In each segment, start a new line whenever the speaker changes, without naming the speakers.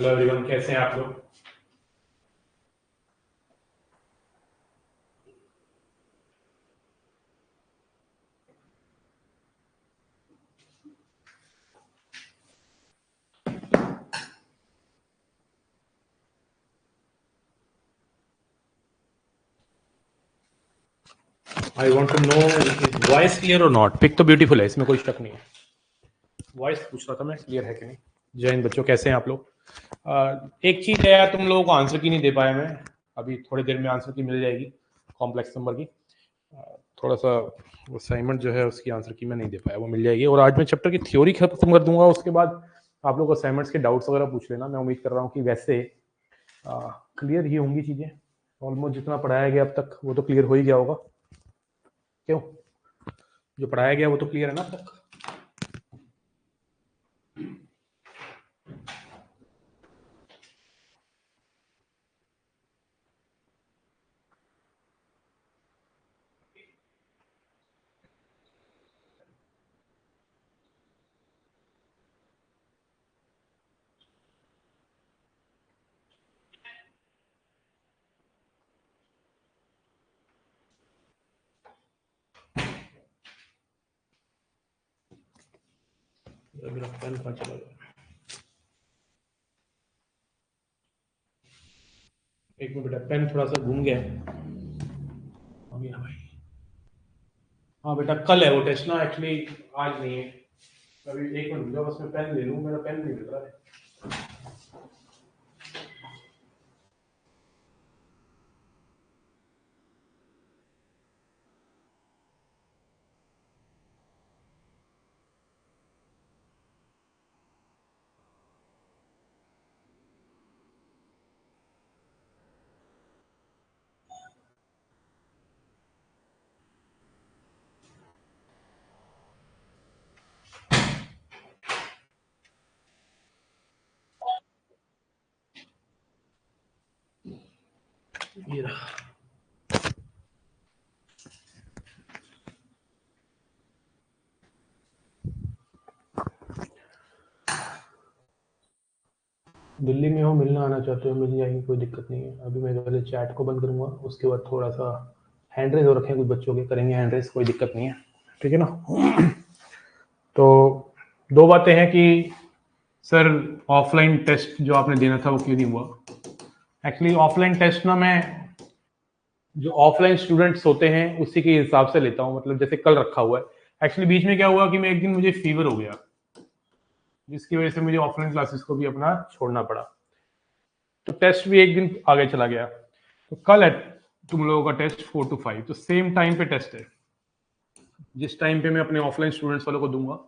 Hello everyone, कैसे हैं आप लोग। I want to know voice clear और नॉट। पिक तो ब्यूटीफुल है, इसमें कोई शक नहीं है। वॉइस पूछ रहा था मैं, क्लियर है कि नहीं। जय हिंद बच्चों, कैसे हैं आप लोग। एक चीज़ है यार, तुम लोगों को आंसर की नहीं दे पाया मैं। अभी थोड़ी देर में आंसर की मिल जाएगी, कॉम्प्लेक्स नंबर की। थोड़ा सा असाइनमेंट जो है उसकी आंसर की मैं नहीं दे पाया, वो मिल जाएगी। और आज मैं चैप्टर की थ्योरी खत्म कर दूंगा, उसके बाद आप लोग असाइनमेंट्स के डाउट्स वगैरह पूछ लेना। मैं उम्मीद कर रहा हूँ कि वैसे क्लियर ही होंगी चीज़ें। ऑलमोस्ट जितना पढ़ाया गया अब तक वो तो क्लियर हो ही गया होगा। क्यों, जो पढ़ाया गया वो तो क्लियर है ना अब तक। मेरा पेन कहाँ चला गया। एक मिनट बेटा, पेन थोड़ा सा घूम गया है। आ गया भाई। हाँ बेटा, कल है वो टेस्ट ना, एक्चुअली आज नहीं है। अभी एक मिनट रुको, बस मैं पेन ले लूँ, मेरा पेन नहीं मिल रहा है। ये रहा। दिल्ली में हो, मिलना आना चाहते हो मिल जाएंगे, कोई दिक्कत नहीं है। अभी मैं पहले चैट को बंद करूंगा, उसके बाद थोड़ा सा हैंड रेज हो रखे हैं कुछ बच्चों के, करेंगे हैंड रेज, कोई दिक्कत नहीं है, ठीक है ना। तो दो बातें हैं कि सर ऑफलाइन टेस्ट जो आपने देना था वो क्यों नहीं हुआ। एक्चुअली ऑफलाइन टेस्ट ना मैं जो ऑफलाइन स्टूडेंट्स होते हैं उसी के हिसाब से लेता हूँ, मतलब जैसे कल रखा हुआ है। एक्चुअली बीच में क्या हुआ कि मैं एक दिन मुझे फीवर हो गया, जिसकी वजह से मुझे ऑफलाइन क्लासेस को भी अपना छोड़ना पड़ा, तो टेस्ट भी एक दिन आगे चला गया। तो कल है तुम लोगों का टेस्ट 4 to 5, तो सेम टाइम पे टेस्ट है। जिस टाइम पे मैं अपने ऑफलाइन स्टूडेंट्स वालों को दूंगा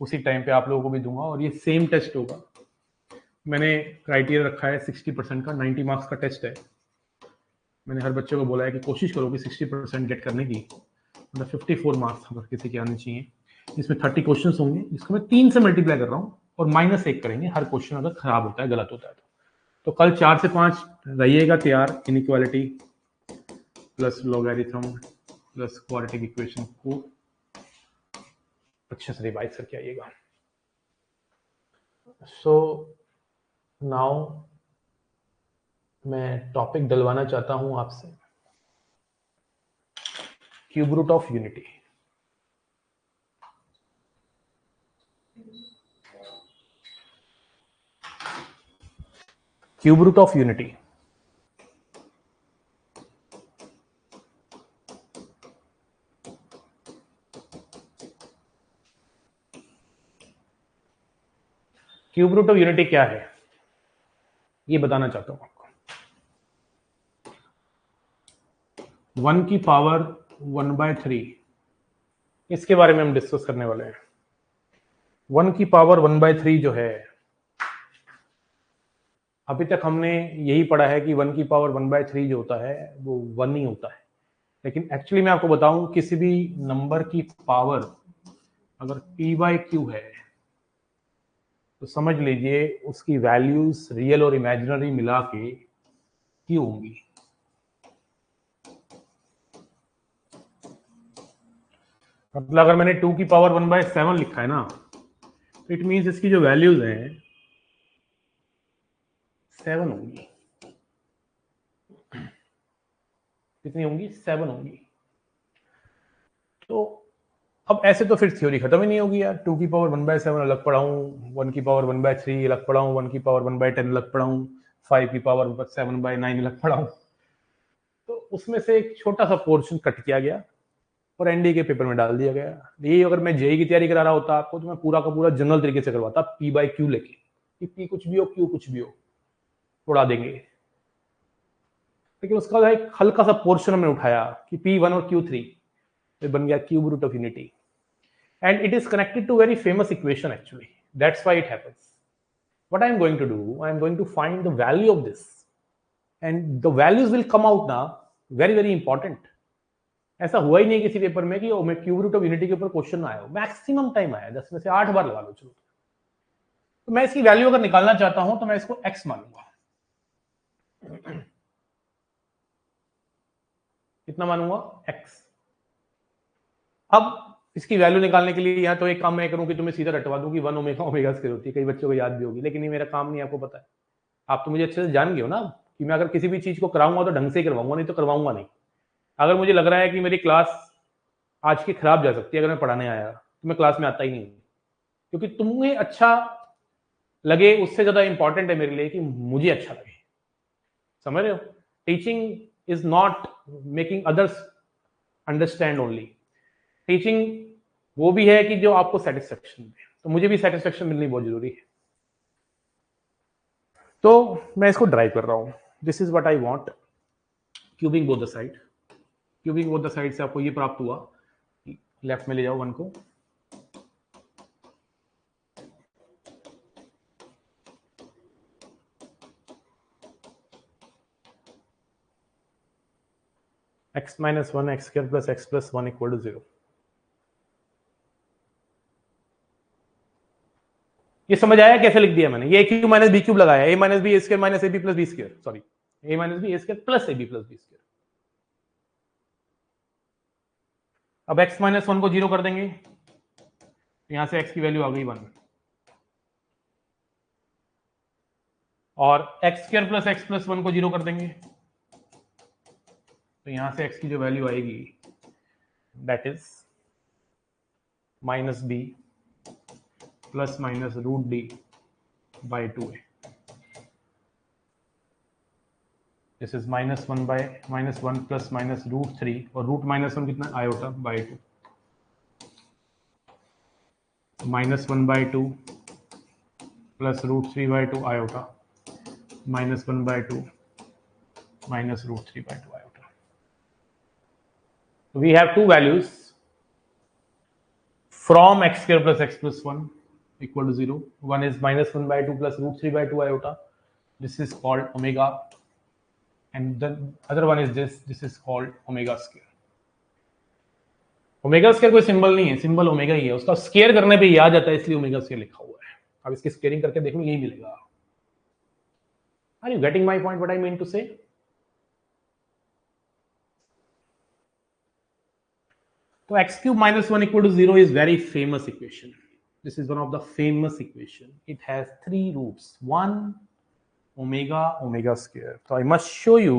उसी टाइम पे आप लोगों को भी दूंगा, और ये सेम टेस्ट होगा। मैंने क्राइटेरिया रखा है 60% का, 90 मार्क्स का टेस्ट है। मैंने हर बच्चे को बोला है कि कोशिश करो कि 60% गेट करने की, मतलब 54 मार्क्स अगर किसी के आने चाहिए। इसमें 30 क्वेश्चन होंगे, जिसको मैं 3 से मल्टीप्लाई कर रहा हूँ, और -1 करेंगे हर क्वेश्चन अगर खराब होता है, गलत होता है तो कल 4 से 5 रहिएगा तैयार। Inequality plus logarithm plus quadratic equation को अच्छे से रिवाइज करके आइएगा। सो नाउ मैं टॉपिक डलवाना चाहता हूं आपसे, cube root of unity. Cube root of unity, cube root of unity क्या है ये बताना चाहता हूं आपको। 1 की पावर 1/3, इसके बारे में हम डिस्कस करने वाले हैं। 1 की पावर 1/3 जो है, अभी तक हमने यही पढ़ा है कि 1 की पावर 1/3 जो होता है वो 1 ही होता है। लेकिन एक्चुअली मैं आपको बताऊं, किसी भी नंबर की पावर अगर p/q है तो समझ लीजिए उसकी वैल्यूज रियल और इमेजिनरी मिला के q होंगी। मतलब अगर मैंने 2 की पावर 1/7 लिखा है ना, तो इट मीन्स इसकी जो वैल्यूज हैं 7 होंगी। कितनी होंगी? 7 होंगी। तो अब ऐसे तो फिर थ्योरी खत्म ही नहीं होगी यार। 2 की पावर 1/7 अलग पढ़ाऊँ, 1 की पावर 1/3 अलग पढ़ाऊँ, 1 की पावर 1/10 अलग पढ़ाऊँ, 5 की पावर 7/9 अलग पढ़ाऊँ। तो उसमें से एक छोटा सा पोर्शन कट किया गया और एनडी के पेपर में डाल दिया गया। ये अगर मैं जेई की तैयारी करा रहा होता आपको, तो मैं पूरा का पूरा जनरल तरीके से करवाता, P/Q लेके, कि P कुछ भी हो, Q कुछ भी हो, उड़ा देंगे। लेकिन उसका एक हल्का सा पोर्शन हमने उठाया कि P1 और Q3, ये बन गया cube root of unity, and it is connected to very famous equation actually. That's why it happens. What I'm going to do, I'm going to find the value of this, and the values will come out now, very important. ऐसा हुआ ही नहीं किसी paper में कि मैं cube root of unity के ऊपर question आया हो। मैक्सिमम टाइम आया, 10 में से 8 बार लगा लो चलो। तो मैं इसकी वैल्यू अगर निकालना चाहता हूं तो मैं इसको x मानूंगा। कितना मानूंगा? x। अब इसकी वैल्यू निकालने के लिए यहाँ तो एक काम मैं करूं कि तुम्हें सीधा रटवा दूं कि 1 ओमेगा ओमेगा स्क्वायर होती है। कई बच्चों को याद भी होगी, लेकिन ये मेरा काम नहीं, आपको पता है। आप तो मुझे अच्छे से जान गए हो ना कि मैं अगर किसी भी चीज को कराऊंगा तो ढंग से ही करवाऊंगा, नहीं तो करवाऊंगा नहीं। अगर मुझे लग रहा है कि मेरी क्लास आज की खराब जा सकती है अगर मैं पढ़ाने आया, तो मैं क्लास में आता ही नहीं, क्योंकि तुम्हें अच्छा लगे उससे ज्यादा इंपॉर्टेंट है मेरे लिए कि मुझे अच्छा लगे। समझ रहे हो? Teaching is not making others understand only. Teaching वो भी है कि जो आपको सेटिस्फेक्शन दे। तो मुझे भी सेटिस्फेक्शन मिलनी बहुत जरूरी है। तो मैं इसको ड्राइव कर रहा हूं। This is what I want, cubing both the side. Cubing both the side से आपको ये प्राप्त हुआ, लेफ्ट में ले जाओ 1 को, x minus 1 x square plus x plus 1 equal to 0। ये समझ आया कैसे लिख दिया मैंने? ये क्यूब माइनस बी क्यूब लगाया, a minus B square minus A B plus B square, sorry a minus B square plus A B plus B square. अब x माइनस 1 को 0 कर देंगे, यहां से x की वैल्यू आ गई 1, और x square plus x plus 1 को 0 कर देंगे, तो यहां से x की जो वैल्यू आएगी that is minus B plus minus root D by 2a। This is -1 by -1 plus minus root 3, और रूट -1 कितना? Iota by 2, -1 by 2 plus root 3 by 2 iota, -1 by 2 minus root 3 by 2 iota. We have two values from x square plus x plus 1 equal to 0. One is -1 by 2 plus root 3 by 2 iota. This is called omega. And the other one is this. This is called omega square. Omega square कोई symbol नहीं है, symbol omega ही है। उसका square करने पे याद आता है, इसलिए ओमेगा स्क्वायर लिखा हुआ है। अब इसकी स्क्वायरिंग करके देखो, यही मिलेगा। Are you getting my point? What I mean to say? So x cube minus 1 equal to 0 is very famous equation. This is one of the famous equation. It has 3 roots. 1 omega omega square. So I must show you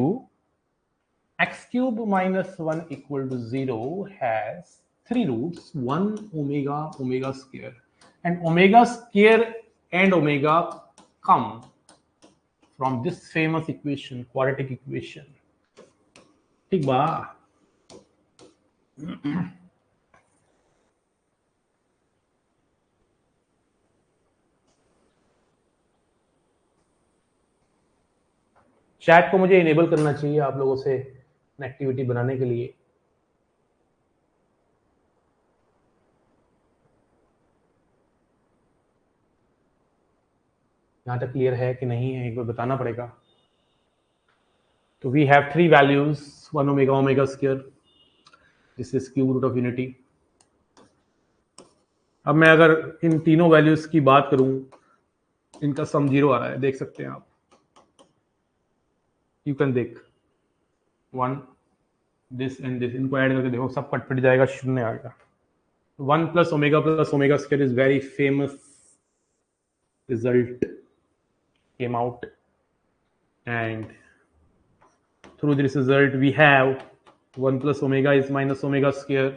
x cube minus 1 equal to 0 has 3 roots. 1 omega omega square. And omega square and omega come from this famous equation, quadratic equation. ठीक बा? Chat को मुझे enable करना चाहिए आप लोगों से connectivity बनाने के लिए। यहां तक क्लियर है कि नहीं है, एक बार बताना पड़ेगा। तो we have 3 values, 1 omega omega square, this is cube root of unity. अब मैं अगर इन तीनों वैल्यूज की बात करूं, इनका सम 0 आ रहा है, देख सकते हैं आप। यू कैन देख 1 दिस एंड दिस, इनको ऐड करके देखो, सब कट पिट जाएगा, शून्य आएगा। 1 plus omega square is very famous result came out. and through this result we have 1 plus omega is minus omega square,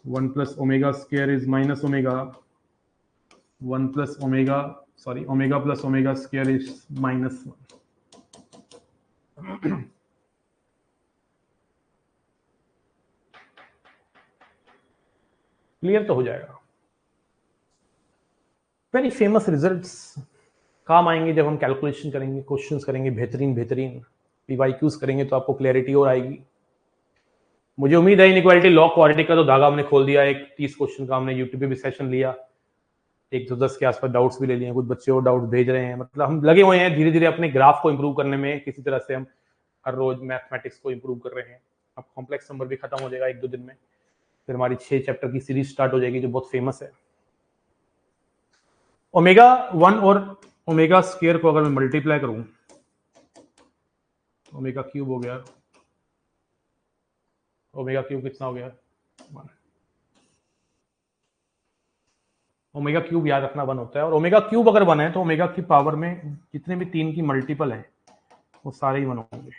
1 plus omega square is minus omega, 1 plus omega, sorry, omega plus omega square is minus 1. Clear तो हो जाएगा। Very famous results काम आएंगे जब हम calculation करेंगे, questions करेंगे, बेहतरीन पीवाईक्यूज करेंगे तो आपको क्लैरिटी और आएगी। मुझे उम्मीद है इनइक्वालिटी लॉग क्वाड्रेटिक का तो धागा हमने खोल दिया। एक 30 क्वेश्चन का हमने यूट्यूब पे भी सेशन लिया, 110 के आसपास डाउट्स भी ले लिए, कुछ बच्चे और डाउट भेज रहे हैं। मतलब हम लगे हुए हैं धीरे धीरे अपने ग्राफ को इंप्रूव करने में, किसी तरह से हम हर रोज मैथमेटिक्स को इंप्रूव कर रहे हैं। अब कॉम्प्लेक्स नंबर भी खत्म हो जाएगा 1-2 दिन में, फिर हमारी 6 चैप्टर की सीरीज स्टार्ट हो जाएगी जो बहुत फेमस है। ओमेगा 1 और ओमेगा स्क्वायर को अगर मैं मल्टीप्लाई करूं, ओमेगा क्यूब हो गया, ओमेगा क्यूब कितना हो गया 1। ओमेगा क्यूब याद रखना 1 होता है, और ओमेगा क्यूब अगर 1 है तो ओमेगा की पावर में जितने भी 3 की मल्टीपल है वो सारे ही 1 होंगे।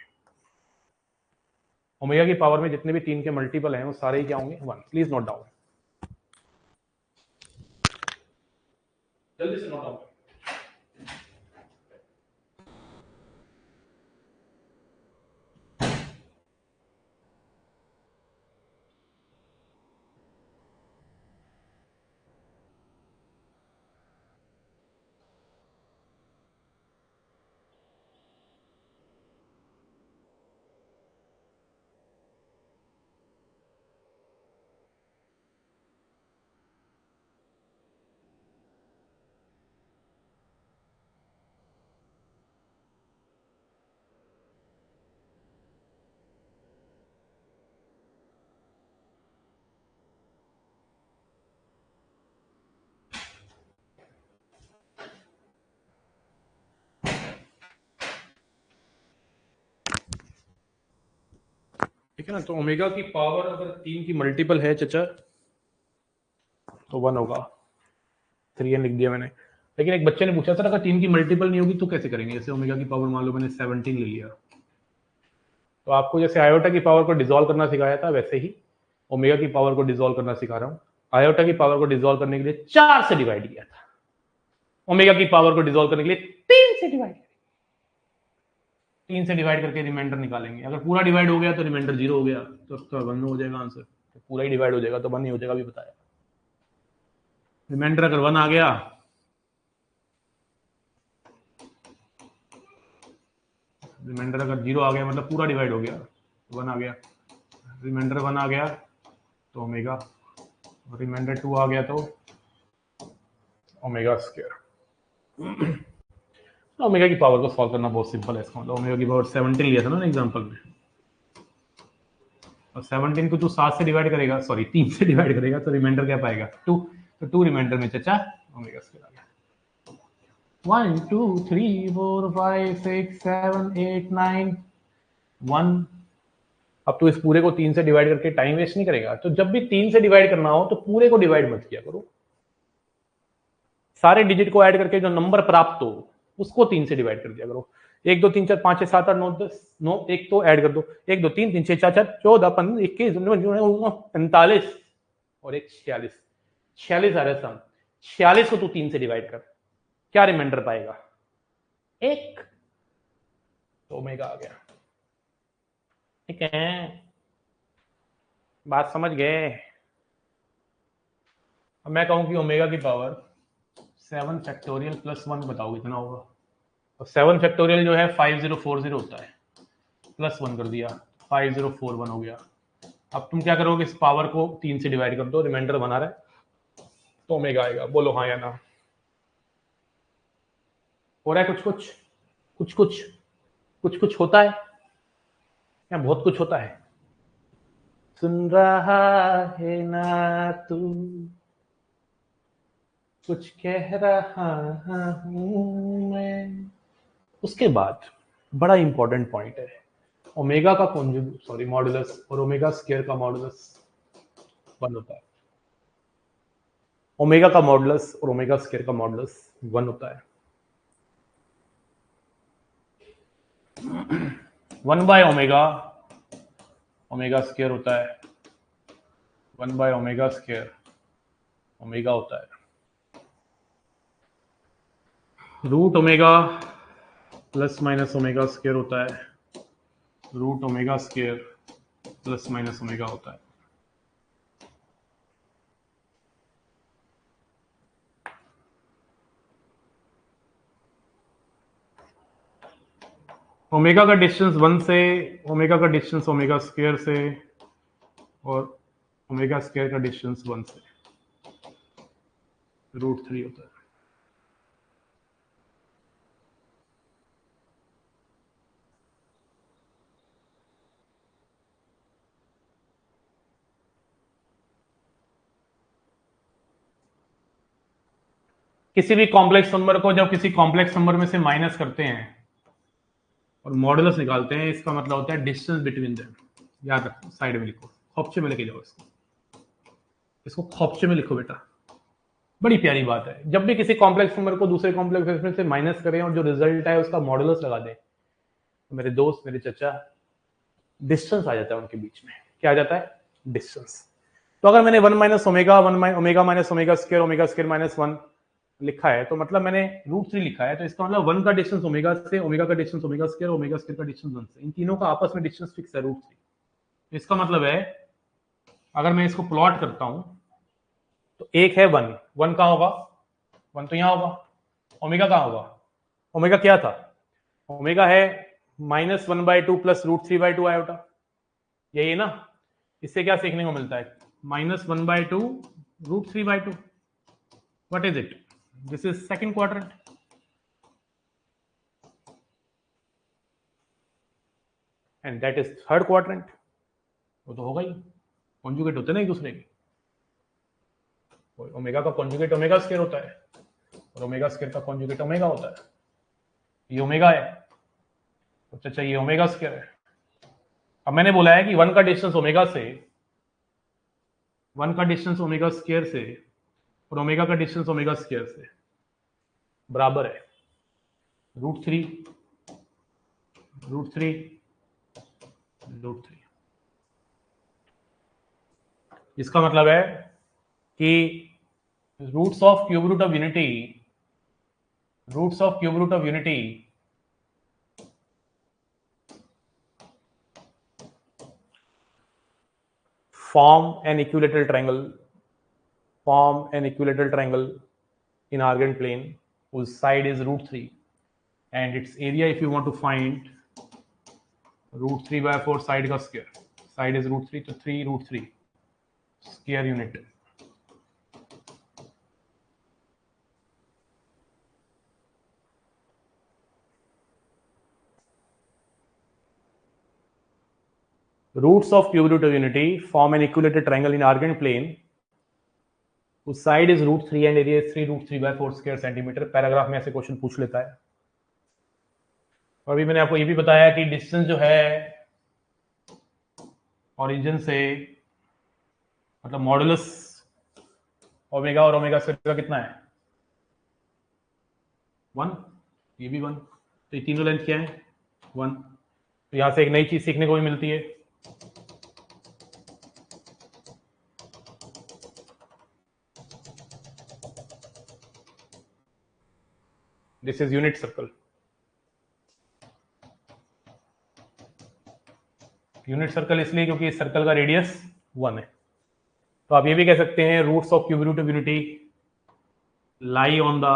ओमेगा की पावर में जितने भी 3 के मल्टीपल हैं वो सारे ही क्या होंगे 1। प्लीज नोट डाउन, जल्दी से नोट डाउन। ठीक है ना, तो ओमेगा की पावर अगर 3 की मल्टीपल है चचा तो 1 होगा। 3n लिख दिया मैंने, लेकिन एक बच्चे ने पूछा सर अगर 3 की मल्टीपल नहीं होगी तो कैसे करेंगे। जैसे ओमेगा की पावर मान लो मैंने 17 ले लिया, तो आपको जैसे आयोटा की पावर को डिसॉल्व करना सिखाया था वैसे ही ओमेगा की पावर को डिसॉल्व करना सिखा रहा हूं। आयोटा की पावर को डिसॉल्व करने के लिए 4 से डिवाइड किया था, ओमेगा की पावर को डिसॉल्व करने के लिए 3 से डिवाइड, 3 से डिवाइड करके रिमाइंडर निकालेंगे। अगर पूरा डिवाइड हो गया तो रिमाइंडर 0 हो गया, तो उसका 1 हो जाएगा आंसर। तो पूरा ही डिवाइड हो जाएगा तो 1 नहीं हो जाएगा, अभी बताया। रिमाइंडर अगर 1 आ गया, रिमाइंडर अगर 0 आ गया मतलब पूरा डिवाइड हो गया, 1 आ गया, रिमाइंडर 1 आ गया तो ओमेगा, रिमाइंडर 2 आ गया तो ओमेगा स्क्वायर। ओमेगा की पावर को सॉल्व करना बहुत सिंपल है। इसका मतलब ओमेगा की पावर 17 लिया था ना एग्जांपल में, और 17 को तू 7 से डिवाइड करेगा, सॉरी 3 से डिवाइड करेगा तो रिमाइंडर क्या पाएगा 2। तो 2 रिमाइंडर में चचा ओमेगा स्क्वायर आ गया। 1 2 3 4 5 6 7 8 9 1। अब तो इस पूरे को 3 से डिवाइड करके टाइम वेस्ट नहीं करेगा, तो जब भी 3 से डिवाइड करना हो तो पूरे को डिवाइड मत किया करो, सारे डिजिट को ऐड करके जो नंबर प्राप्त हो उसको 3 से डिवाइड कर दिया करो। 1 2 3 4 5 6 7 8 9 10 9, एक तो ऐड कर दो, 1 2 3 3 6 4 4 14 15 21 45 और एक 46, 46 आ रहा है सम। 46 को तू 3 से डिवाइड कर, क्या रिमाइंडर पाएगा 1, तो ओमेगा आ गया। ठीक है, बात समझ गए। अब मैं कहूं कि ओमेगा की पावर 7 फैक्टोरियल प्लस 1 बताओ कितना होगा। और 7 फैक्टोरियल जो है 5040 होता है, प्लस 1 कर दिया 5041 हो गया। अब तुम क्या करोगे, इस पावर को 3 से डिवाइड कर दो, रिमाइंडर बना रहा है तो ओमेगा आएगा। बोलो हाँ या ना। हो रहा है कुछ कुछ होता है या बहुत कुछ होता है। सुन रहा है ना तू, कुछ कह रहा हूं मैं। उसके बाद बड़ा इंपॉर्टेंट पॉइंट है, ओमेगा का मॉडुलस और ओमेगा स्क्वायर का मॉडुलस 1 होता है। ओमेगा का मॉडुलस और ओमेगा स्क्वायर का मॉडुलस 1 होता है। 1 बाय ओमेगा, ओमेगा स्क्वायर होता है 1 बाय ओमेगा स्क्वायर, ओमेगा होता है root omega plus minus omega square होता है root omega square plus minus omega होता है। ओमेगा का डिस्टेंस 1 से, ओमेगा का डिस्टेंस ओमेगा स्क्वायर से, और ओमेगा स्क्वायर का डिस्टेंस 1 से √3 होता है। किसी भी कॉम्प्लेक्स नंबर को जब किसी कॉम्प्लेक्स नंबर में से माइनस करते हैं और मॉडुलस निकालते हैं, इसका मतलब होता है डिस्टेंस बिटवीन देम। याद रखो, साइड में लिखो, खोपचे में लेके जाओ इसको खोपचे में लिखो बेटा। बड़ी प्यारी बात है, जब भी किसी कॉम्प्लेक्स नंबर को दूसरे कॉम्प्लेक्स नंबर से माइनस करें और जो रिजल्ट है उसका मॉडुलस लगा दें, तो मेरे दोस्त, मेरे चचा, डिस्टेंस आ जाता है उनके बीच में। क्या आ जाता है? डिस्टेंस। तो अगर मैंने 1 minus omega, omega minus omega square minus 1 लिखा है, तो मतलब मैंने √3 लिखा है, तो इसका मतलब 1 का डिस्टेंस ओमेगा से, ओमेगा का डिस्टेंस ओमेगा स्क्वायर का डिस्टेंस 1 से, इन तीनों का आपस में डिस्टेंस फिक्स है √3। इसका मतलब है अगर मैं इसको प्लॉट करता हूं तो एक है 1, 1 कहां होगा? 1 तो यहां होगा। ओमेगा कहां होगा? ओमेगा क्या था? ओमेगा है -1/2 प्लस √3/2 आयोटा, यही है ना? इससे क्या सीखने को मिलता है? -1/2 √3/2। What is it? This is second quadrant and that is third quadrant. वो तो होगा ही, कॉन्जुगेट होते ना एक दूसरे के। ओमेगा का कॉन्जुगेट ओमेगा स्क्वायर होता है और ओमेगा स्क्वायर का कॉन्जुगेट ओमेगा होता है। ये ओमेगा है तो अच्छा, ये ओमेगा स्क्वायर है। अब मैंने बोला है कि 1 का डिस्टेंस ओमेगा से, 1 का डिस्टेंस ओमेगा स्क्वायर से और ओमेगा का डिस्टेंस ओमेगा स्क्वायर से बराबर है √3 √3 √3। इसका मतलब है कि roots of cube root of unity, roots of cube root of unity form an equilateral triangle, form an equilateral triangle in argand plane whose side is √3 and its area, if you want to find √3/4 side का square, side is √3 तो 3 √3 square unit। Roots of cube root of unity form an equilateral triangle in argand plane whose side is √3 and area is 3 √3/4 square centimeter। Paragraph में ऐसे question पूछ लेता है। और अभी मैंने आपको ये भी बताया कि डिस्टेंस जो है ओरिजिन से, मतलब मॉडुलस ओमेगा और ओमेगा स्क्वायर का कितना है? 1। ये भी 1, तो ये तीनों लेंथ क्या है? 1। तो यहां से एक नई चीज सीखने को भी मिलती है। This is unit circle. Unit circle इसलिए क्योंकि इस सर्कल का रेडियस 1 है। तो आप ये भी कह सकते हैं roots of cube root of unity lie on the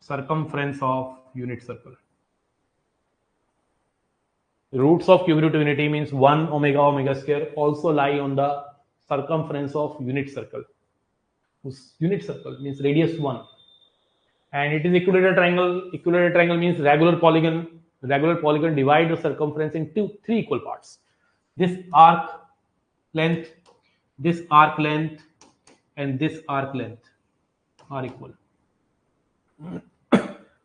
circumference of unit circle। Roots of cube root of unity means 1 omega omega square also lie on the circumference of unit circle, whose unit circle means radius 1, and it is equilateral triangle। Equilateral triangle means regular polygon, regular polygon divide the circumference into 3 equal parts। This arc length, this arc length and this arc length are equal।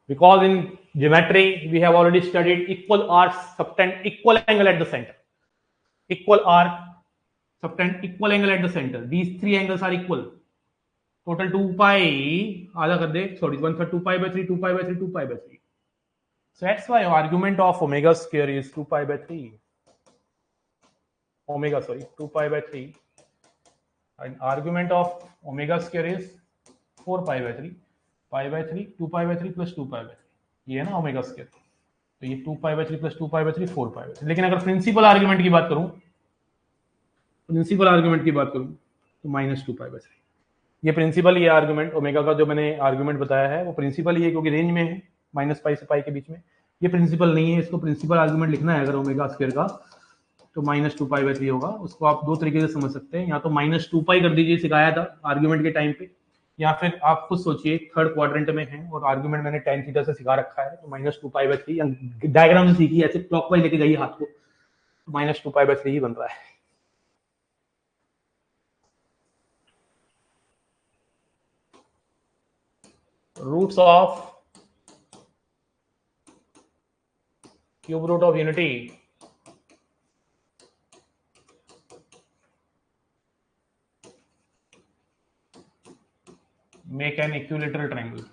Because in geometry we have already studied equal arcs subtend equal angle at the center, equal arc subtend equal angle at the center, these 3 angles are equal। total 2 pi आधा कर दे, sorry 1/3 2 pi by 3 2 pi by 3 2 pi by 3 So that's why argument of omega square is 2 pi by 3. 2 pi by 3. And argument of omega square is 4 pi by 3. Pi by 3, 2 pi by 3 plus 2 pi by 3. ये है ना omega square. तो ये 2 pi by 3 plus 2 pi by 3 4 pi by 3. लेकिन अगर principal argument की बात करूं तो माइनस 2 pi by 3. ये प्रिंसिपल, ये आर्गुमेंट ओमेगा का जो मैंने आर्गुमेंट बताया है वो प्रिंसिपल ही है, क्योंकि रेंज में है माइनस पाई से पाई के बीच में. ये प्रिंसिपल नहीं है, इसको प्रिंसिपल आर्गुमेंट लिखना है अगर ओमेगा स्क्वायर का तो माइनस 2 पाई बाई 3 होगा. उसको आप दो तरीके से समझ सकते हैं, या तो माइनस 2 पाई कर दीजिए, सिखाया था आर्गुमेंट के टाइम पे, या फिर आप खुद सोचिए थर्ड क्वाड्रेंट में है और आर्गुमेंट मैंने tan थीटा से सिखा रखा है, तो माइनस 2 पाई बाई 3 डायग्राम से सीखिए, ऐसे क्लॉकवाइज लेके जाइए हाथ को, माइनस 2 पाई बाई 3 ही बन रहा है. Roots of cube root of unity make an equilateral triangle.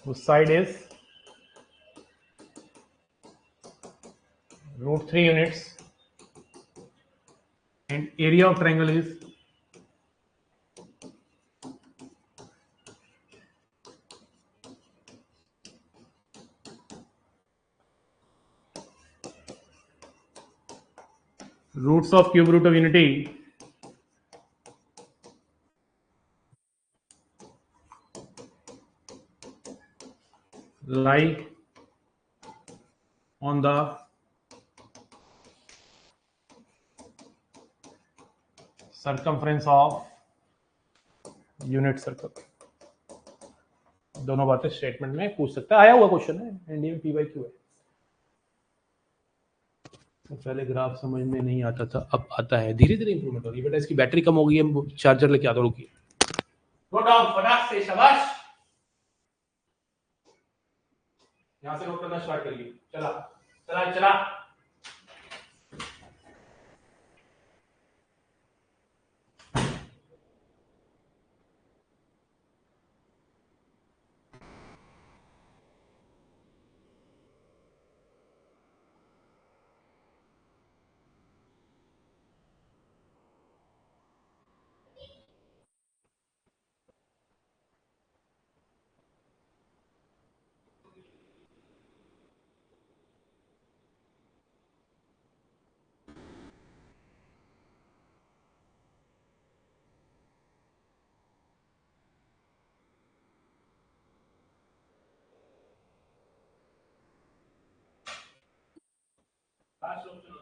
Whose side is root 3 units and area of triangle is roots of cube root of unity lie on the circumference of unit circle. दोनों बातें statement में पूछ सकता है, आया हुआ question है, NDM P by Q है. तो पहले ग्राफ समझ में नहीं आता था, अब आता है, धीरे धीरे इंप्रूवमेंट हो रही है. बेटा इसकी बैटरी कम हो गई है, चार्जर लेके आता रुकिए. गो डाउन फटाक से, शाबाश. यहां से नोट करना स्टार्ट करिए. चला चला चला.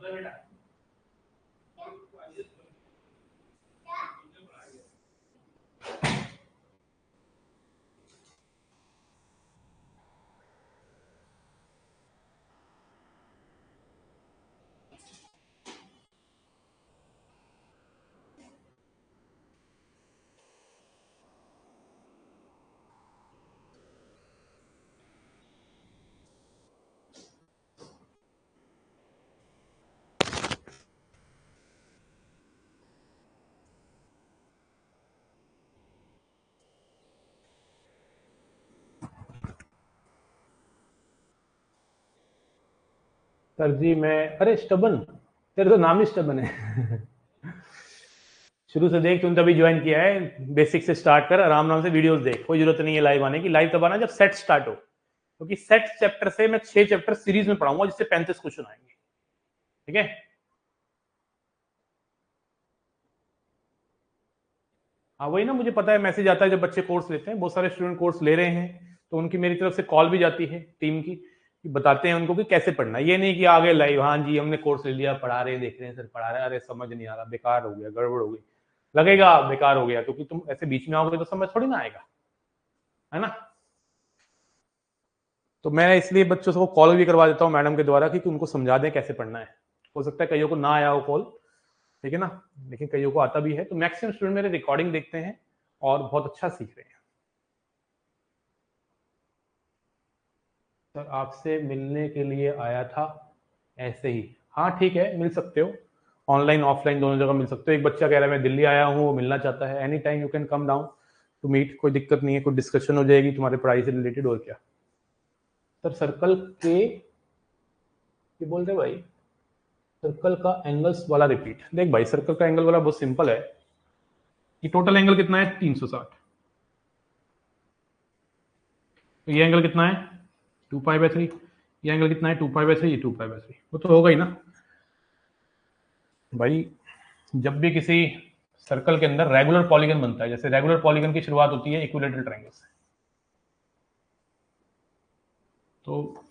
बेटा सर जी मैं, अरे स्टबन, तेरे तो नाम ही स्टबन है. शुरू से देख, तुम तभी ज्वाइन किया है, बेसिक से स्टार्ट कर, आराम से वीडियोस देख, कोई जरूरत नहीं है लाइव आने की. लाइव तब आना जब सेट स्टार्ट हो, क्योंकि सेट चैप्टर से मैं 6 चैप्टर सीरीज में पढ़ाऊंगा, जिससे 35 क्वेश्चन आएंगे. ठीक है. हाँ वही ना, मुझे पता है, मैसेज आता है जब बच्चे कोर्स लेते हैं, बहुत सारे स्टूडेंट कोर्स ले रहे हैं, तो उनकी मेरी तरफ से कॉल भी जाती है टीम की, कि बताते हैं उनको कि कैसे पढ़ना. ये नहीं कि आगे लाइव, हाँ जी हमने कोर्स ले लिया, पढ़ा रहे हैं, देख रहे हैं सर पढ़ा रहे हैं, अरे समझ नहीं आ रहा, बेकार हो गया, गड़बड़ हो गई. लगेगा बेकार हो गया, क्योंकि तुम ऐसे बीच में आओगे तो समझ थोड़ी ना आएगा, है ना. तो मैं इसलिए बच्चों को कॉल भी करवा देता हूँ मैडम के द्वारा, कि उनको समझा दें कैसे पढ़ना है. हो सकता है कईयों को ना आया हो कॉल, ठीक है ना, लेकिन कईयों को आता भी है. तो मैक्सिमम स्टूडेंट मेरे रिकॉर्डिंग देखते हैं और बहुत अच्छा सीख रहे हैं. सर आपसे मिलने के लिए आया था ऐसे ही. हाँ ठीक है, मिल सकते हो, ऑनलाइन ऑफलाइन दोनों जगह मिल सकते हो. एक बच्चा कह रहा है मैं दिल्ली आया हूँ, वो मिलना चाहता है, any time you can come down. To meet, कोई दिक्कत नहीं है, कोई डिस्कशन हो जाएगी तुम्हारे पढ़ाई से रिलेटेड और क्या। सर सर्कल के ये बोल रहे भाई, सर्कल का एंगल्स वाला रिपीट। देख भाई सर्कल का एंगल वाला बहुत सिंपल है, ये टोटल एंगल कितना है 360, तो ये एंगल कितना है 2π/3, ये एंगल कितना है 2π/3, ये 2π/3, वो तो होगा ही ना भाई। जब भी किसी सर्कल के अंदर रेगुलर पॉलीगन बनता है, जैसे रेगुलर पॉलीगन की शुरुआत होती है इक्विलेटरल ट्रायंगल से, तो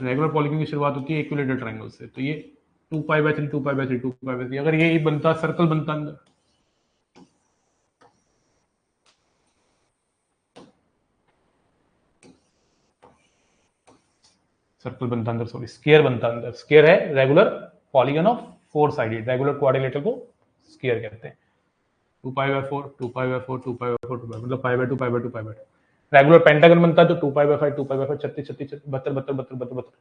रेगुलर पॉलीगन की शुरुआत होती है इक्विलेटरल ट्रायंगल से, तो ये 2π/3 2π/3 2π/3, अगर ये बनता सर्कल बनता अंदर, सर्कल बनता अंदर, सॉरी स्क्वायर बनता अंदर। स्क्वायर है regular polygon of 4 sided, regular quadrilateral को स्क्वायर कहते हैं। 2π/4 2π/4 2π/4 मतलब π/2 π/2 π/2। रेगुलर पेंटागन बनता है तो 2π/5 2π/5 36 36 72 72 72 72।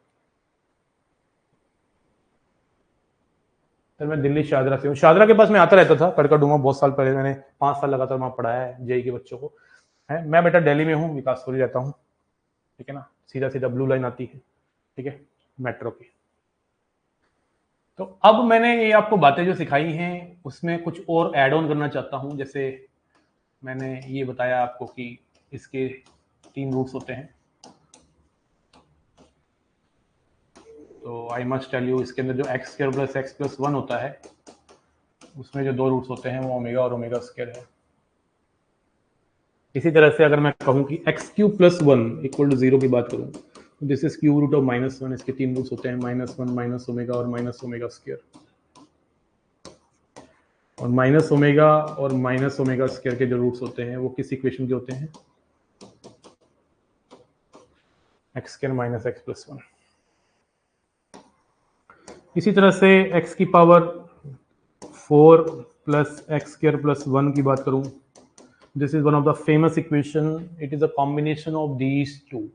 सर मैं दिल्ली शाहदरा से हूँ, शाहदरा के पास मैं आता रहता था, कड़का डूमा, बहुत साल पहले मैंने 5 साल लगातार वहाँ पढ़ाया है जेई के बच्चों को है। मैं बेटा दिल्ली में हूँ, विकासपुरी रहता हूँ, ठीक है ना, सीधा सीधा ब्लू लाइन आती है, ठीक है, मेट्रो की। तो अब मैंने ये आपको बातें जो सिखाई हैं उसमें कुछ और ऐड ऑन करना चाहता हूँ। जैसे मैंने ये बताया आपको कि इसके 3 रूट्स होते हैं, तो आई मस्ट टेल यू इसके अंदर जो x² + x + 1 होता है उसमें जो 2 रूट्स होते हैं वो ओमेगा और ओमेगा² है। इसी तरह से अगर मैं कहूँ कि x³ + 1 = 0 की बात करूँ, this is cube root of -1, इसके 3 रूट्स होते हैं -1 - ओमेगा और -ओमेगा²। और -ओमेगा और -ओमेगा² के जो रूट्स होते हैं वो किस इक्वेशन के होते हैं, x² - x + 1। इसी तरह से x की पावर 4 + x² + 1 की बात करूं, this is one of the famous equation, it is a combination of these two,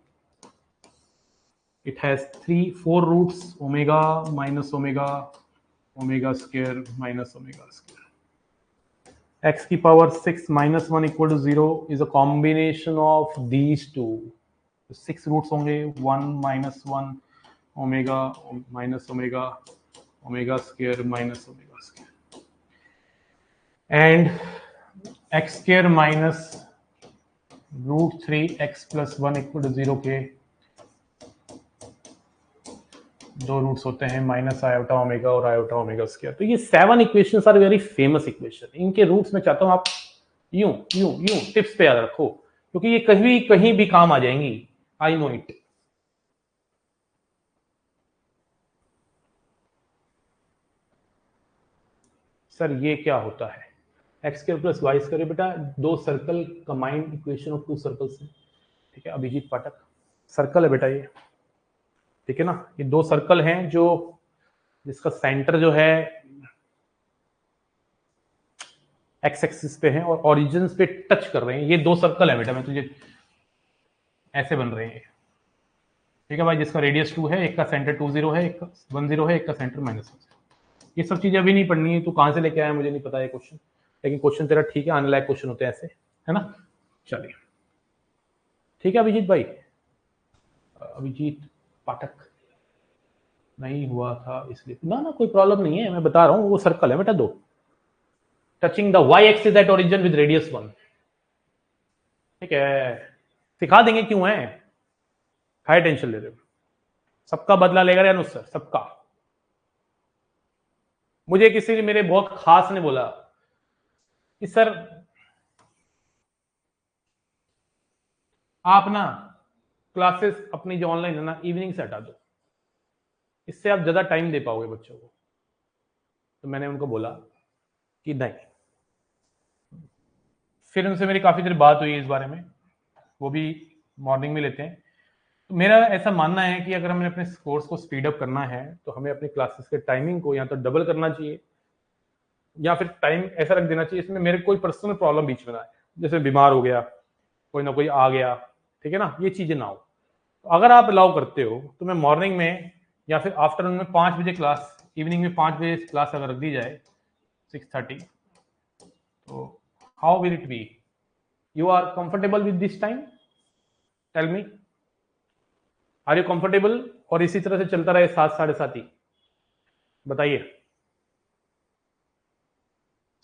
it has 4 roots, omega -omega omega -omega. x की power 6 - 1 = 0 is a combination of these two, 6 roots होंगे, 1 - 1 omega -omega omega -omega. And x² - √3x + 1 = 0 के 2 roots होते हैं, -i omega और i ओमेगा²। तो ये 7 equations are very famous equation. इनके रूट्स में चाहता हूं आप यूं यूं यूं टिप्स पे याद रखो, क्योंकि ये कहीं भी काम आ जाएंगी, आई नो इट। सर ये क्या होता है, x² + y² बेटा 2 circle combined equation of 2 circles है, ठीक है, अभिजीत पाठक। सर्कल है बेटा ये, ठीक है ना, ये 2 सर्कल हैं जो जिसका सेंटर जो है एक्स एक्सिस पे है और ओरिजिन पे टच कर रहे हैं। ये 2 सर्कल है बेटा, मैं तुझे ऐसे बन रहे हैं, ठीक है भाई, जिसका रेडियस 2 है, एक का सेंटर 20 है, एक का 10 है, एक का सेंटर -1। ये सब चीजें अभी नहीं पढ़नी है, तू कहां से लेके आया मुझे नहीं पता है क्वेश्चन, लेकिन क्वेश्चन तेरा ठीक है, आने लायक क्वेश्चन होते हैं ऐसे, है ना। चलिए ठीक है अभिजीत भाई, अभिजीत पाठक नहीं हुआ था इसलिए ना कोई प्रॉब्लम नहीं है, मैं बता रहा हूँ वो सर्कल है बेटा 2, touching the y axis at origin with radius 1, ठीक है, सिखा देंगे क्यों है, हाई टेंशन ले रहे हो, सबका बदला लेगा या सर, सबका। मुझे किसी ने, मेरे बहुत खास ने बोला कि सर आप ना क्लासेस अपनी जो ऑनलाइन है ना इवनिंग से हटा दो, इससे आप ज्यादा टाइम दे पाओगे बच्चों को। तो मैंने उनको बोला कि नहीं, फिर उनसे मेरी काफी देर बात हुई इस बारे में, वो भी मॉर्निंग में लेते हैं। तो मेरा ऐसा मानना है कि अगर हमें अपने कोर्स को स्पीड अप करना है तो हमें अपनी क्लासेस के टाइमिंग को या तो डबल करना चाहिए या फिर टाइम ऐसा रख देना चाहिए इसमें मेरे कोई पर्सनल प्रॉब्लम बीच में ना आए, जैसे बीमार हो गया, कोई ना कोई आ गया, ठीक है ना, ये चीजें ना हो। तो अगर आप अलाउ करते हो तो मैं मॉर्निंग में या फिर आफ्टरनून में 5 बजे क्लास, इवनिंग में 5 बजे क्लास अगर रख दी जाए 6:30, तो how will it be, You are comfortable with this time? Tell me. Are you comfortable? और इसी तरह से चलता रहे 7 साढ़े 7 ही? बताइए।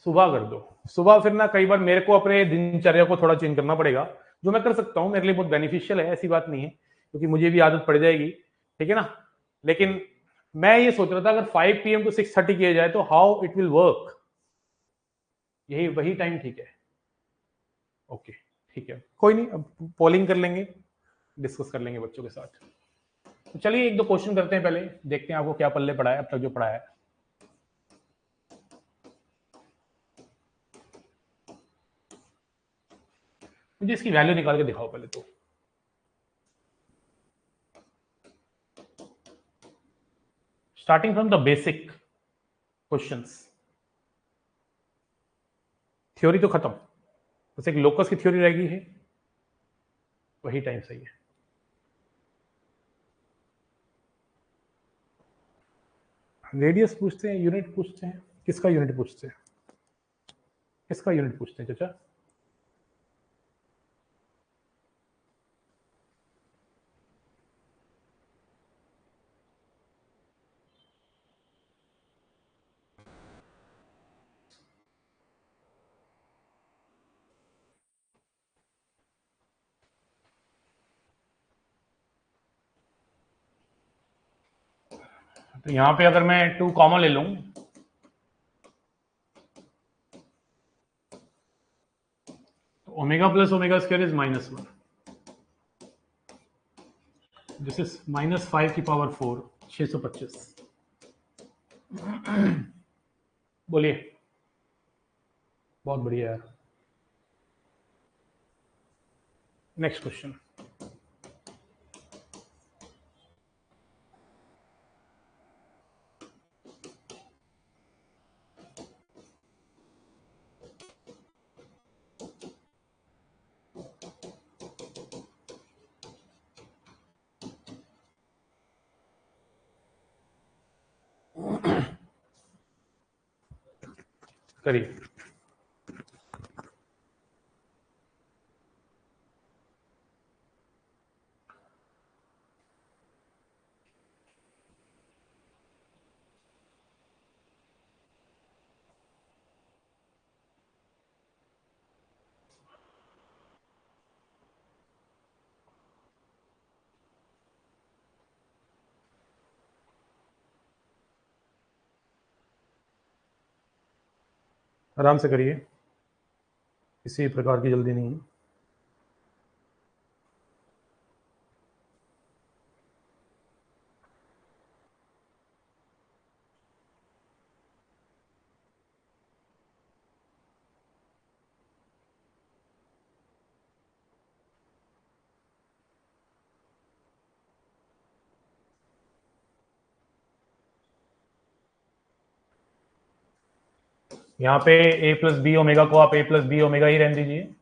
सुबह कर दो। सुबह फिर ना कई बार मेरे को अपने दिनचर्या को थोड़ा चेंज करना पड़ेगा, जो मैं कर सकता हूँ, मेरे लिए बहुत बेनिफिशियल है, ऐसी बात नहीं है, क्योंकि मुझे भी आदत पड़ जाएगी, ठीक है ना। लेकिन मैं ये सोच रहा था अगर 5 PM टू 6:30 किया जाए तो हाउ इट विल वर्क। यही वही टाइम ठीक है? ओके, ठीक है, कोई नहीं, अब पोलिंग कर लेंगे, डिस्कस कर लेंगे बच्चों के साथ। तो चलिए एक दो क्वेश्चन करते हैं, पहले देखते हैं आपको क्या पल्ले पड़ा है अब तक जो पढ़ा है। मुझे इसकी वैल्यू निकाल के दिखाओ पहले तो। Starting from the basic questions. Theory तो खत्म, बस एक लोकस की थ्योरी रह गई है, वही टाइम सही है। रेडियस पूछते हैं, यूनिट पूछते हैं, किसका यूनिट पूछते हैं? किसका यूनिट पूछते हैं चाचा? तो यहां पे अगर मैं 2 कॉमन ले लूं, तो omega plus omega square is -1, this is -5 की पावर 4, 625। बोलिए। बहुत बढ़िया यार। Next question. करिए। आराम से करिए, किसी प्रकार की जल्दी नहीं है। यहाँ पे a प्लस बी ओमेगा को आप a प्लस बी ओमेगा ही रहने दीजिए।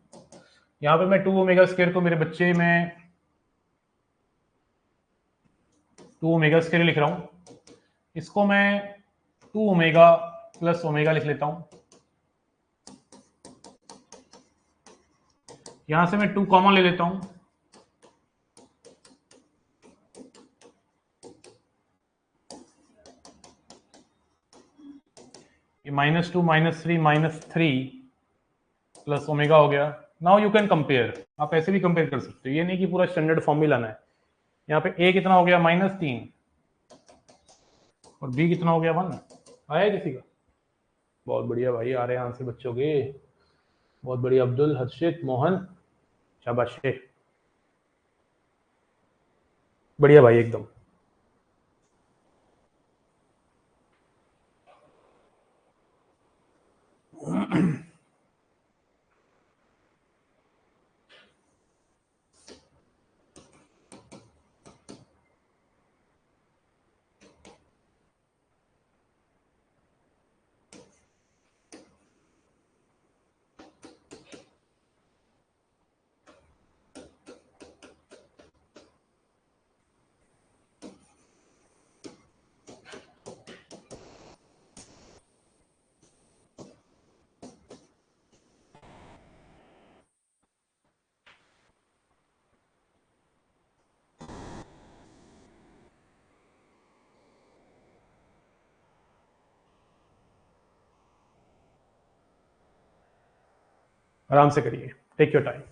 यहाँ पे मैं 2 ओमेगा स्क्वायर को मेरे बच्चे में 2 ओमेगा स्क्वायर लिख रहा हूँ, इसको मैं 2 ओमेगा प्लस ओमेगा लिख लेता हूँ। यहां से मैं 2 कॉमन ले लेता हूं, ये -2 -3 प्लस ओमेगा हो गया। नाउ यू कैन कंपेयर, आप ऐसे भी कंपेयर कर सकते हो, ये नहीं कि पूरा स्टैंडर्ड फॉर्म ही लाना है। यहाँ पे a कितना हो गया -3 और b कितना हो गया 1। आया किसी का? बहुत बढ़िया भाई, आ रहे हैं आंसर बच्चों के, बहुत बढ़िया। अब्दुल, हर्षित, मोहन, शाबाश, बढ़िया भाई एकदम। आराम से करिए, take your time.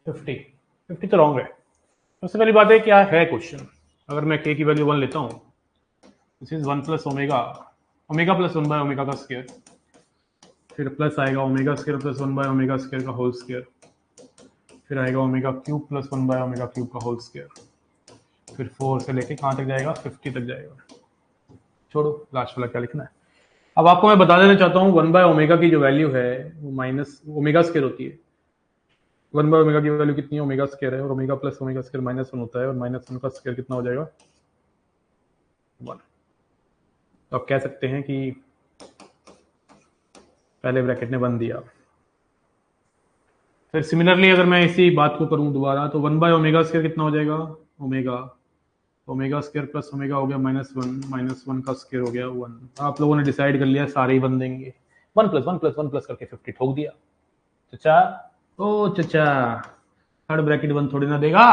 Fifty fifty तो रॉन्ग है। सबसे पहली बात है क्या है क्वेश्चन। अगर मैं k की वैल्यू 1 लेता हूँ, this is 1 plus omega, omega plus 1 by omega का स्क्वायर, फिर प्लस आएगा omega square plus 1 by omega square का होल स्क्वायर, फिर आएगा omega cube plus 1 by omega cube का होल स्क्वायर, फिर 4 से लेके कहाँ तक जाएगा, 50 तक जाएगा। छोड़ो, लास्ट वाला क्या लिखना है। अब आपको मैं बता देना चाहता हूँ 1 बाय ओमेगा की जो वैल्यू है वो माइनस ओमेगा स्क्वायर होती है। 1 बाय ओमेगा की वैल्यू कितनी है, ओमेगा स्क्वायर है, और omega plus omega square minus 1 होता है, और माइनस 1 का स्क्वायर कितना हो जाएगा, 1। तो आप कह सकते हैं कि पहले ब्रैकेट ने 1 दिया। फिर सिमिलरली अगर मैं इसी बात को करूं दोबारा, तो 1 बाय ओमेगा स्क्वायर कितना हो जाएगा, omega, omega square plus omega हो गया -1, -1 का स्क्वायर हो गया 1। आप लोगों ने डिसाइड कर लिया सारे ही 1 देंगे, 1 प्लस 1 प्लस 1 प्लस करके 50 ठोक दिया। चचा, ओ चचा, थर्ड ब्रैकेट 1 थोड़ी ना देगा,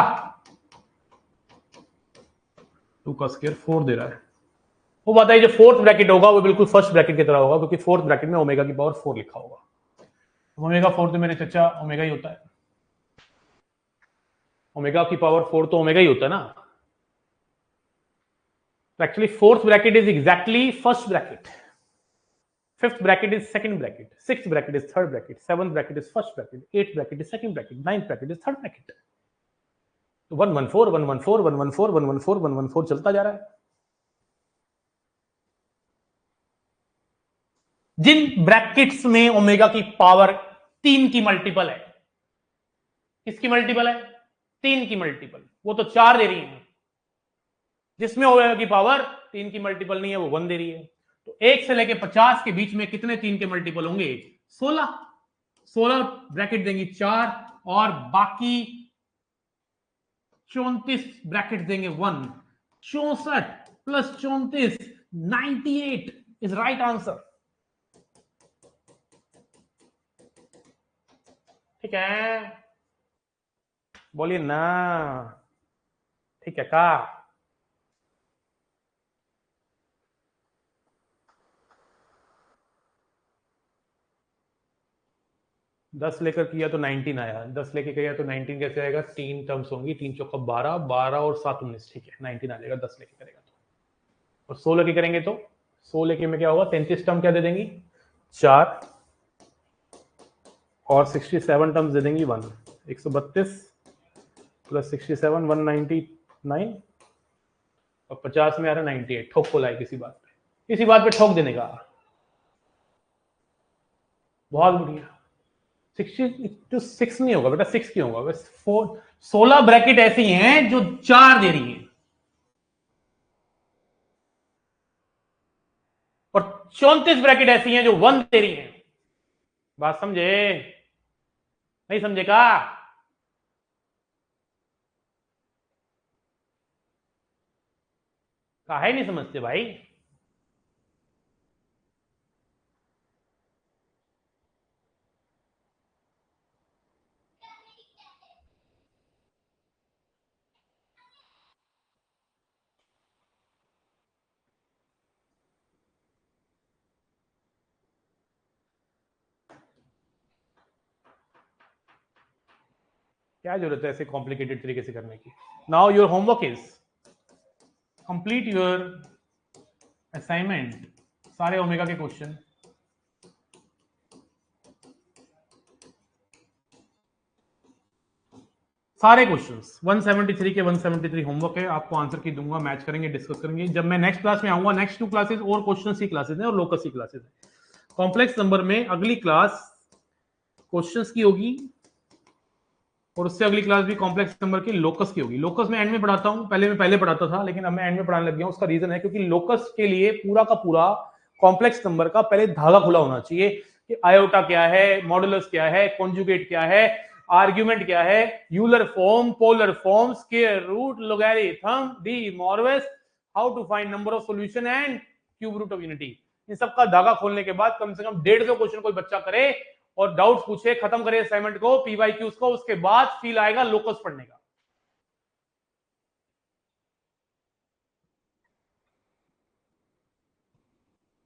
2 का स्क्वायर 4 दे रहा है। वो बात है जो फोर्थ ब्रैकेट होगा वो बिल्कुल फर्स्ट ब्रैकेट की तरह होगा, क्योंकि फोर्थ ब्रैकेट में ओमेगा की पावर 4 लिखा होगा। ओमेगा 4 तो मेरे चचा ओमेगा ही होता है, ओमेगा की पावर 4 तो ओमेगा ही होता है ना। Actually fourth bracket is exactly first bracket, fifth bracket is second bracket, sixth bracket is third bracket, seventh bracket is first bracket, eighth bracket is second bracket, ninth bracket is third bracket. तो 114 114 114 114 114 चलता जा रहा है। जिन brackets में omega की power 3 की multiple है, किसकी मल्टीपल है, 3 की मल्टीपल, वो तो 4 दे रही है। जिसमें ओमेगा की पावर 3 की मल्टीपल नहीं है वो 1 दे रही है। तो 1 से लेके 50 के बीच में कितने 3 के मल्टीपल होंगे, 16। 16 ब्रैकेट देंगी 4, और बाकी 34 ब्रैकेट देंगे 1। 64 प्लस 34 98 इज राइट आंसर। ठीक है, बोलिए ना, ठीक है का। दस लेकर किया तो 19 आया, 10 लेके किया तो 19 कैसे आएगा, 3 टर्म्स होंगी, 3 चौका 12, 12 और 7 19, ठीक है 19 आ जाएगा 10 लेके करेगा तो। और 16 के करेंगे तो 16 के में क्या होगा, 33 टर्म क्या दे देंगी 4, और 67 टर्म्स दे देंगी 1। 132 प्लस 67 199, और 50 में आ रहा 98। ठोक को लाए किसी बात पे, किसी बात पे ठोक देने का। बहुत बढ़िया। 66 नहीं होगा बेटा, 6 क्यों होगा, बस 4। 16 ब्रैकेट ऐसी हैं जो 4 दे रही हैं, और 34 ब्रैकेट ऐसी हैं जो 1 दे रही हैं। बात समझे, नहीं समझे का। काहे नहीं समझते भाई। क्या जरूरत है ऐसे कॉम्प्लिकेटेड तरीके से करने की। Now your homework is complete your assignment सारे ओमेगा के क्वेश्चन, सारे क्वेश्चंस 173 के 173 होमवर्क है, आपको आंसर की दूंगा, मैच करेंगे, डिस्कस करेंगे। जब मैं नेक्स्ट क्लास में आऊंगा, नेक्स्ट 2 क्लासेस और क्वेश्चंस की क्लासेस हैं और लोकस की क्लासेस हैं। कॉम्प्लेक्स नंबर में अगली क्लास क्वेश्चंस की होगी और उससे अगली क्लास भी कॉम्प्लेक्स नंबर की लोकस की होगी। लोकस में एंड में पढ़ाता हूं, मैं पहले पढ़ाता था, लेकिन अब मैं एंड में पढ़ाने लग गया हूं। उसका रीजन है क्योंकि लोकस के लिए पूरा का पूरा कॉम्प्लेक्स नंबर का पहले धागा खुला होना चाहिए कि आयोटा क्या है, मॉडुलस क्या है, कॉन्जुगेट क्या है, आर्ग्यूमेंट क्या है, Euler form, polar form, square root, logarithm, de Moivre's, how to find number of solution and cube root of unity. इन सबका धागा खोलने के बाद कम से कम 150 क्वेश्चन कोई बच्चा करे और डाउट्स पूछे, खत्म करे असाइनमेंट को, पीवाईक्यूज को, उसके बाद फील आएगा लोकस पढ़ने का।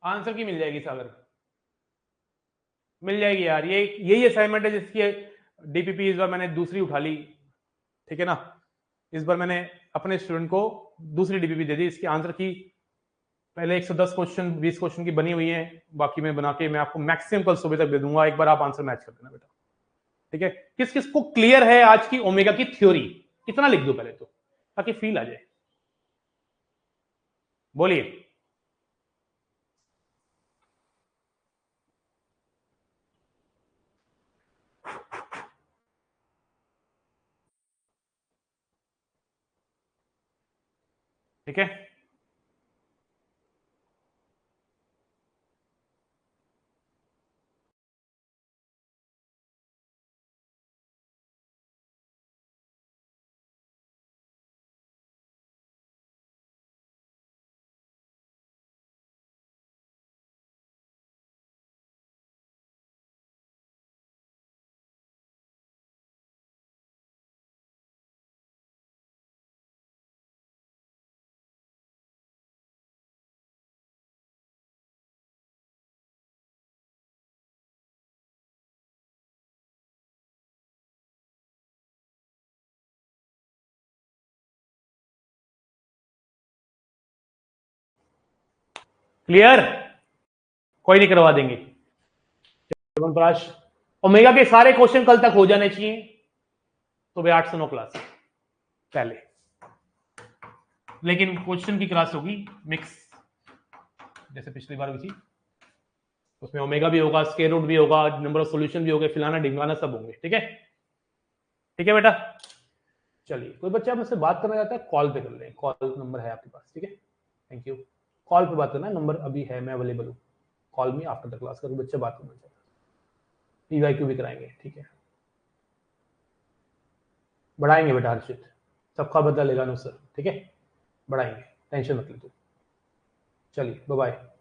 आंसर की मिल जाएगी सागर, मिल जाएगी यार। ये यही असाइनमेंट है जिसकी डीपीपी इस बार मैंने दूसरी उठा ली, ठीक है ना। इस बार मैंने अपने स्टूडेंट को दूसरी डीपीपी दे दी। इसकी आंसर की पहले 110 क्वेश्चन 20 क्वेश्चन की बनी हुई है, बाकी मैं बना के मैं आपको मैक्सिमम कल सुबह तक दे दूंगा। एक बार आप आंसर मैच कर देना बेटा, ठीक है। किस किस को क्लियर है आज की ओमेगा की थ्योरी, इतना लिख दो पहले तो, ताकि फील आ जाए। बोलिए। ठीक है, क्लियर, कोई नहीं, करवा देंगे प्रकाश। ओमेगा के सारे क्वेश्चन कल तक हो जाने चाहिए, तो भाई 8 से 9 क्लास पहले, लेकिन क्वेश्चन की क्लास होगी मिक्स, जैसे पिछली बार हुई थी। उसमें ओमेगा भी होगा, स्क्वायर रूट भी होगा, नंबर ऑफ सॉल्यूशन भी होंगे, फिलाना ढिंगाना सब होंगे, ठीक है। ठीक है बेटा, चलिए। कोई बच्चा मुझसे बात करना चाहता है, कॉल पे कर ले, कॉल नंबर है आपके पास, ठीक है। Thank you. कॉल पे बात करना, नंबर अभी है, मैं अवेलेबल हूँ। Call me after the class, कभी बच्चे बात करना चाहता है, पीवाईक्यू भी कराएंगे, ठीक है। बढ़ाएंगे बेटा हर्षित, सबका बदला लेगा नुसर, ठीक है, बढ़ाएंगे, टेंशन मत ले तू। चलिए बाय बाय।